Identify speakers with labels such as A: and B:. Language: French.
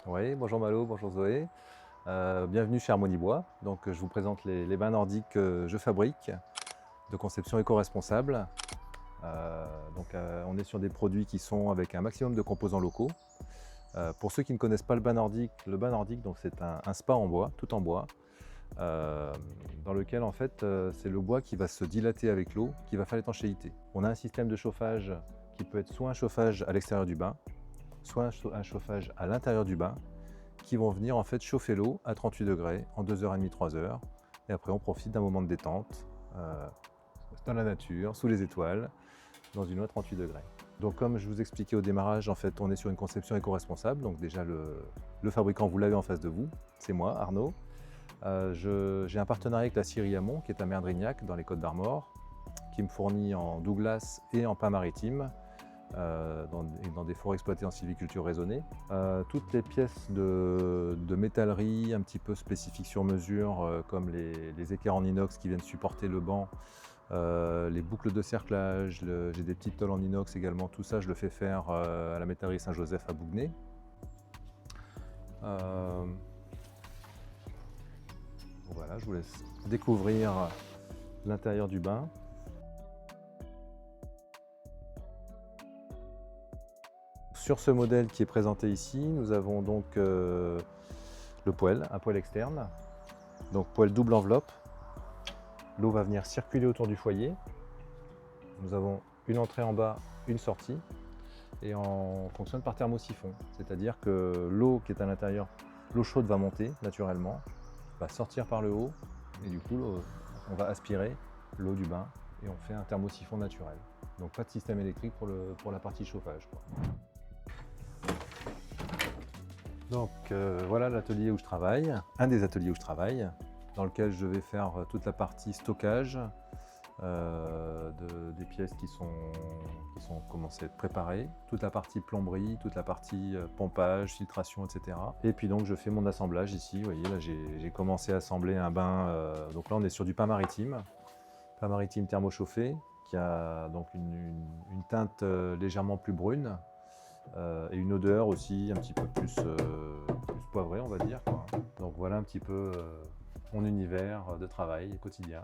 A: Oui, bonjour Malo, bonjour Zoé. Bienvenue chez Harmonie Bois. Donc, je vous présente les bains nordiques que je fabrique de conception éco-responsable. On est sur des produits qui sont avec un maximum de composants locaux. Pour ceux qui ne connaissent pas le bain nordique, c'est un spa en bois, tout en bois, euh, dans lequel en fait c'est le bois qui va se dilater avec l'eau, qui va faire l'étanchéité. On a un système de chauffage qui peut être soit un chauffage à l'extérieur du bain, soit un chauffage à l'intérieur du bain, qui vont venir en fait chauffer l'eau à 38 degrés en 2h30, 3h. Et après, on profite d'un moment de détente dans la nature, sous les étoiles, dans une eau à 38 degrés. Donc, comme je vous expliquais au démarrage, en fait, on est sur une conception éco-responsable. Donc, déjà, le fabricant, vous l'avez en face de vous, c'est moi, Arnaud. J'ai un partenariat avec la scierie Amont, qui est à Merdrignac, dans les Côtes d'Armor, qui me fournit en douglas et en pin maritime, dans des forêts exploitées en sylviculture raisonnée. Toutes les pièces de métallerie un petit peu spécifiques sur mesure, comme les équerres en inox qui viennent supporter le banc, les boucles de cerclage, j'ai des petites tôles en inox également, tout ça je le fais faire à la métallerie Saint-Joseph à Bouguenais. Voilà, je vous laisse découvrir l'intérieur du bain. Sur ce modèle qui est présenté ici, nous avons donc le poêle, un poêle externe, donc poêle double enveloppe. L'eau va venir circuler autour du foyer. Nous avons une entrée en bas, une sortie, et on fonctionne par thermosiphon, c'est-à-dire que l'eau qui est à l'intérieur, l'eau chaude va monter naturellement, va sortir par le haut, et du coup on va aspirer l'eau du bain et on fait un thermosiphon naturel. Donc pas de système électrique pour la partie chauffage, quoi. Donc voilà l'atelier où je travaille, un des ateliers où je travaille, dans lequel je vais faire toute la partie stockage des pièces qui sont commencées à être préparées, toute la partie plomberie, toute la partie pompage, filtration, etc. Et puis donc je fais mon assemblage ici, vous voyez là j'ai commencé à assembler un bain, donc là on est sur du pain maritime thermochauffé, qui a donc une teinte légèrement plus brune, et une odeur aussi un petit peu plus poivrée, on va dire, quoi. Donc voilà un petit peu mon univers de travail quotidien.